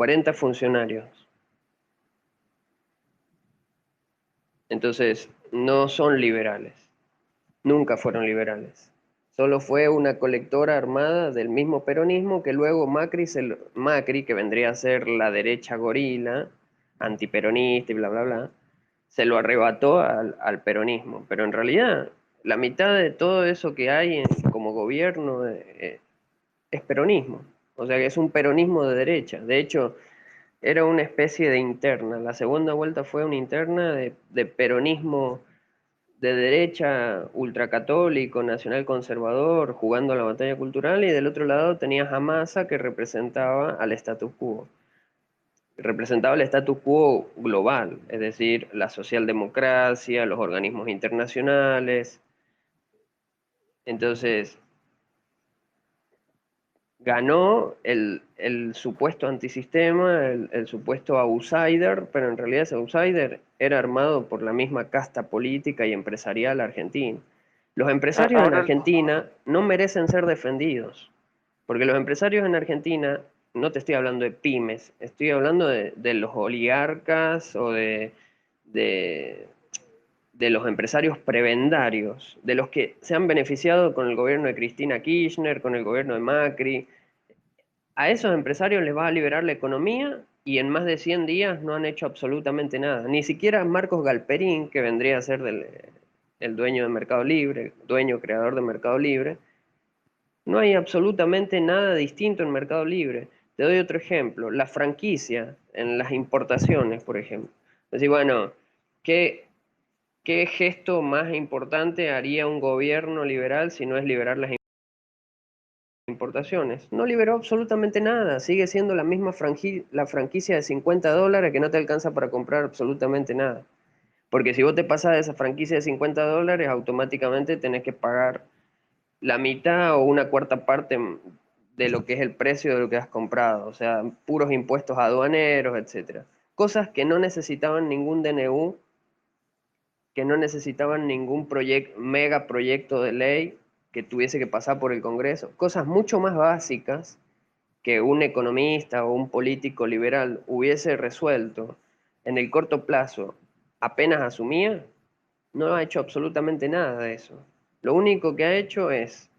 40 funcionarios. Entonces, no son liberales, nunca fueron liberales. Solo fue una colectora armada del mismo peronismo que luego Macri, que vendría a ser la derecha gorila, antiperonista y bla, bla, bla, se lo arrebató al peronismo. Pero en realidad, la mitad de todo eso que hay como gobierno es peronismo. O sea que es un peronismo de derecha. De hecho, era una especie de interna. La segunda vuelta fue una interna de peronismo de derecha, ultracatólico, nacional conservador, jugando a la batalla cultural, y del otro lado tenías a Massa que representaba al status quo. Representaba el status quo global, es decir, la socialdemocracia, los organismos internacionales. Entonces, ganó el supuesto antisistema, el supuesto outsider, pero en realidad ese outsider era armado por la misma casta política y empresarial argentina. Los empresarios en Ahora, Argentina no merecen ser defendidos, porque los empresarios en Argentina, no te estoy hablando de pymes, estoy hablando de los oligarcas o de, de los empresarios prebendarios, de los que se han beneficiado con el gobierno de Cristina Kirchner, con el gobierno de Macri. A esos empresarios les va a liberar la economía y en más de 100 días no han hecho absolutamente nada. Ni siquiera Marcos Galperín, que vendría a ser el dueño de Mercado Libre, dueño creador de Mercado Libre, no hay absolutamente nada distinto en Mercado Libre. Te doy otro ejemplo, la franquicia en las importaciones, por ejemplo. Es decir, bueno, ¿qué, ¿qué gesto más importante haría un gobierno liberal si no es liberar las importaciones? No liberó absolutamente nada, sigue siendo la misma la franquicia de $50 que no te alcanza para comprar absolutamente nada. Porque si vos te pasás de esa franquicia de $50, automáticamente tenés que pagar la mitad o una cuarta parte de lo que es el precio de lo que has comprado, o sea, puros impuestos aduaneros, etcétera. Cosas que no necesitaban ningún DNU, que no necesitaban ningún mega proyecto de ley que tuviese que pasar por el Congreso, cosas mucho más básicas que un economista o un político liberal hubiese resuelto en el corto plazo apenas asumía, no ha hecho absolutamente nada de eso. Lo único que ha hecho es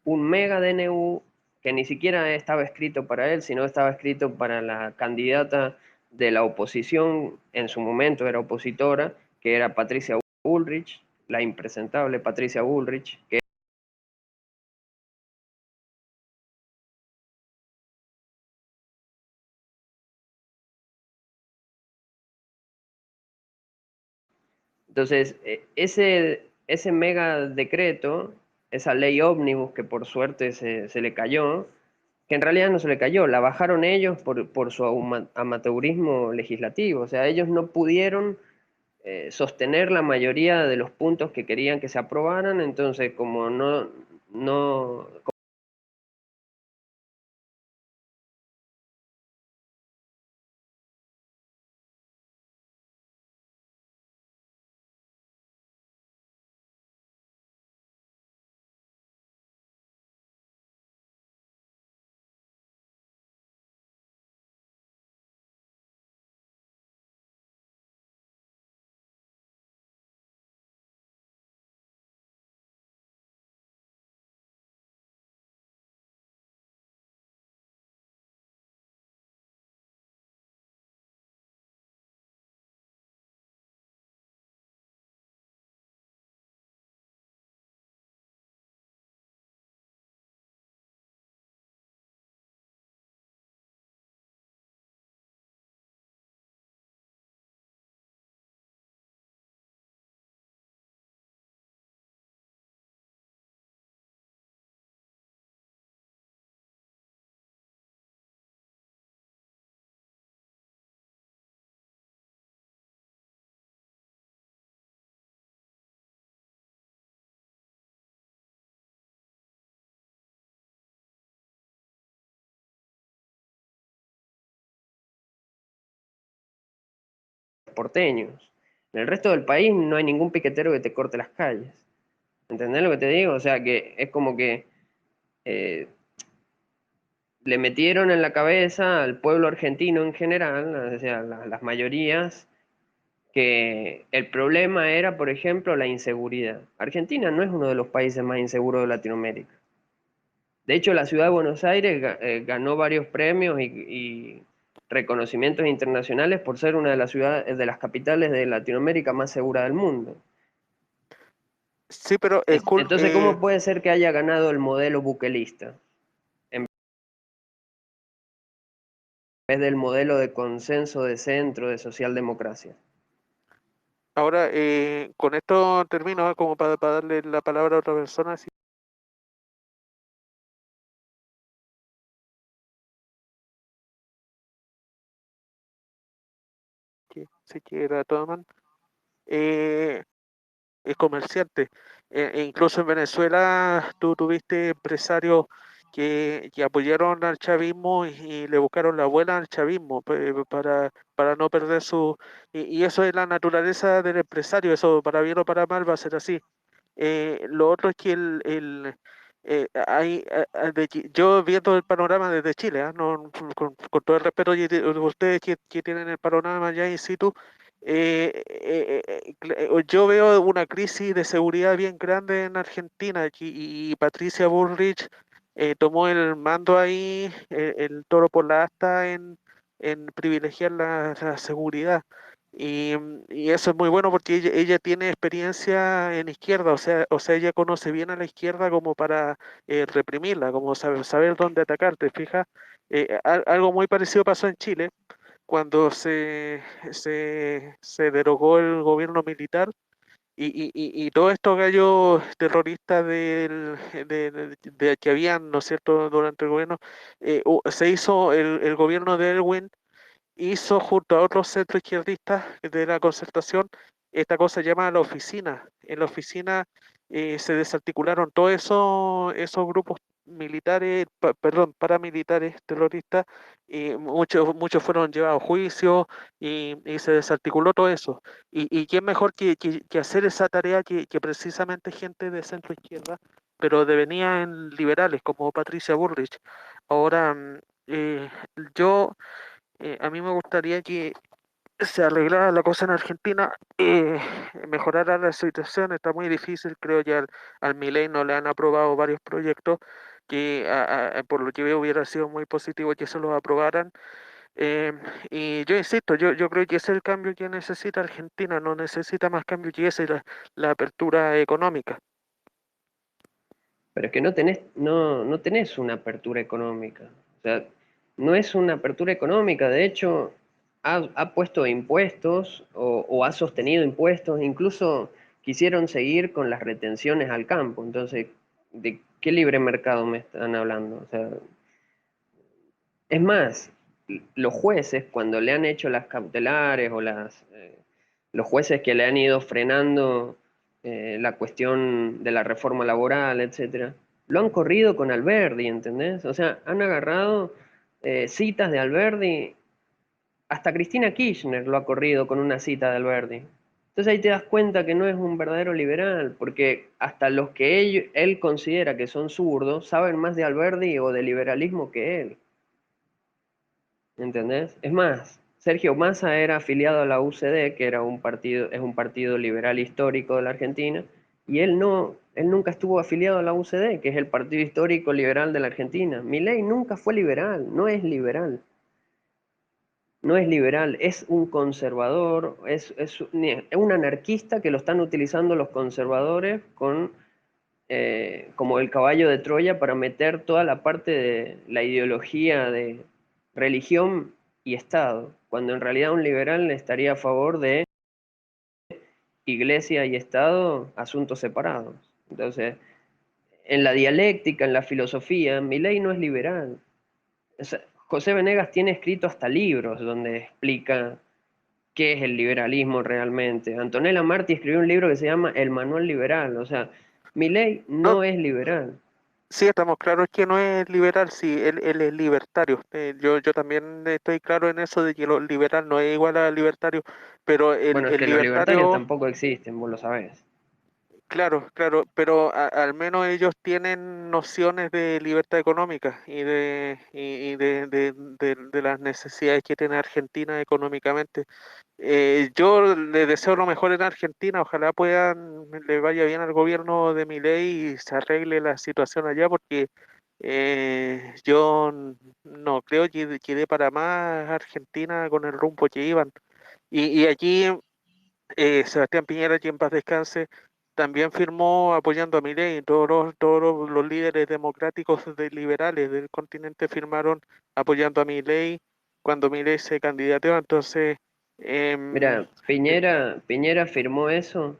un mega DNU que ni siquiera estaba escrito para él, sino estaba escrito para la candidata de la oposición, en su momento era opositora, que era Patricia Bullrich, la impresentable Patricia Bullrich, que entonces ese mega decreto, esa ley ómnibus que por suerte se le cayó, que en realidad no se le cayó, la bajaron ellos por su amateurismo legislativo, o sea, ellos no pudieron sostener la mayoría de los puntos que querían que se aprobaran, entonces como no, porteños. En el resto del país no hay ningún piquetero que te corte las calles. ¿Entendés lo que te digo? O sea que es como que eh, le metieron en la cabeza al pueblo argentino en general, o sea, las mayorías, que el problema era, por ejemplo, la inseguridad. Argentina no es uno de los países más inseguros de Latinoamérica. De hecho, la ciudad de Buenos Aires ganó varios premios y reconocimientos internacionales por ser una de las ciudades, de las capitales de Latinoamérica más segura del mundo. Sí, pero Entonces, ¿cómo puede ser que haya ganado el modelo buquelista en vez del modelo de consenso de centro de socialdemocracia? ahora con esto termino, como para darle la palabra a otra persona, si quiera toman. Eh, es comerciante. E incluso en Venezuela tú tuviste empresarios que apoyaron al chavismo y le buscaron la vuelta al chavismo para no perder su... y eso es la naturaleza del empresario, eso para bien o para mal va a ser así. Lo otro es que yo viendo el panorama desde Chile, ¿ah? No, con todo el respeto de ustedes que tienen el panorama ya in situ, yo veo una crisis de seguridad bien grande en Argentina y Patricia Bullrich tomó el mando ahí, el toro por la asta en privilegiar la seguridad. Y eso es muy bueno porque ella tiene experiencia en izquierda, o sea, ella conoce bien a la izquierda como para reprimirla, como saber dónde atacar, ¿te fijas? Algo muy parecido pasó en Chile cuando se derogó el gobierno militar y todos estos gallos terroristas que habían, ¿no es cierto?, durante el gobierno, se hizo el gobierno de Elwin hizo junto a otros centros izquierdistas de la concertación esta cosa llamada la oficina. En la oficina se desarticularon todos esos grupos militares, perdón, paramilitares terroristas, y muchos fueron llevados a juicio y se desarticuló todo eso. Y quién mejor que hacer esa tarea que precisamente gente de centro izquierda, pero devenían liberales como Patricia Bullrich. Ahora, eh, yo a mí me gustaría que se arreglara la cosa en Argentina, mejorara la situación. Está muy difícil, creo que al Milei no le han aprobado varios proyectos que por lo que veo hubiera sido muy positivo que se los aprobaran. Eh, y yo insisto, yo creo que ese es el cambio que necesita Argentina, no necesita más cambio que ese, la apertura económica. Pero es que no tenés una apertura económica. O sea, no es una apertura económica. De hecho, ha puesto impuestos o ha sostenido impuestos. Incluso quisieron seguir con las retenciones al campo. Entonces, ¿de qué libre mercado me están hablando? O sea, es más, los jueces, cuando le han hecho las cautelares o los jueces que le han ido frenando la cuestión de la reforma laboral, etcétera, lo han corrido con Alberdi, ¿entendés? O sea, han agarrado citas de Alberdi, hasta Cristina Kirchner lo ha corrido con una cita de Alberdi. Entonces ahí te das cuenta que no es un verdadero liberal, porque hasta los que él considera que son zurdos saben más de Alberdi o de liberalismo que él. ¿Entendés? Es más, Sergio Massa era afiliado a la UCD, que era un partido, es un partido liberal histórico de la Argentina, y él nunca estuvo afiliado a la UCD, que es el partido histórico liberal de la Argentina. Milei nunca fue liberal, no es liberal. No es liberal, es un conservador, es un anarquista que lo están utilizando los conservadores como el caballo de Troya para meter toda la parte de la ideología de religión y Estado, cuando en realidad un liberal estaría a favor de iglesia y Estado, asuntos separados. Entonces, en la dialéctica, en la filosofía, Milei no es liberal. O sea, José Venegas tiene escrito hasta libros donde explica qué es el liberalismo realmente. Antonella Marti escribió un libro que se llama El Manual Liberal. O sea, Milei No, no es liberal. sí, estamos claros que no es liberal, sí, él es libertario. Yo también estoy claro en eso de que lo liberal no es igual a libertario, pero Bueno, es el que los libertarios libertario, tampoco existen, vos lo sabés. Claro, claro, pero al menos ellos tienen nociones de libertad económica y de las necesidades que tiene Argentina económicamente. Yo le deseo lo mejor en Argentina, ojalá le vaya bien al gobierno de Milei y se arregle la situación allá, porque yo no creo que dé para más Argentina con el rumbo que iban. Y aquí Sebastián Piñera, quien en paz descanse, también firmó apoyando a Milei. Todos los líderes democráticos liberales del continente firmaron apoyando a Milei cuando Milei se candidateó. Entonces, em, Mira, Piñera firmó eso,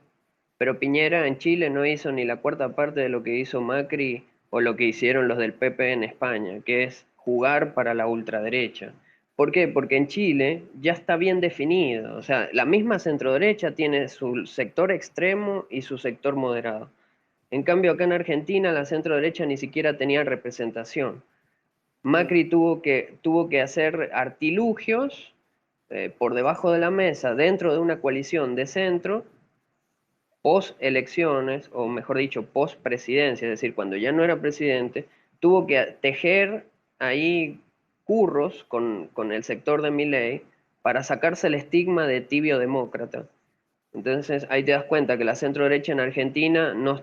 pero Piñera en Chile no hizo ni la cuarta parte de lo que hizo Macri o lo que hicieron los del PP en España, que es jugar para la ultraderecha. ¿Por qué? Porque en Chile ya está bien definido. O sea, la misma centroderecha tiene su sector extremo y su sector moderado. En cambio, acá en Argentina la centroderecha ni siquiera tenía representación. mm, Macri tuvo que hacer artilugios por debajo de la mesa dentro de una coalición de centro post elecciones, o mejor dicho, post presidencia, es decir, cuando ya no era presidente, tuvo que tejer ahí curros con el sector de Milei para sacarse el estigma de tibio demócrata. Entonces ahí te das cuenta que la centro derecha en Argentina no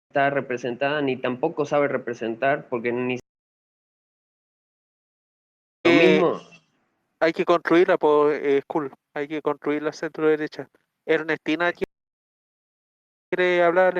está representada ni tampoco sabe representar, porque ni lo eh, mismo. hay que construirla, Skull, hay que construir la centro derecha. Ernestina quiere hablar.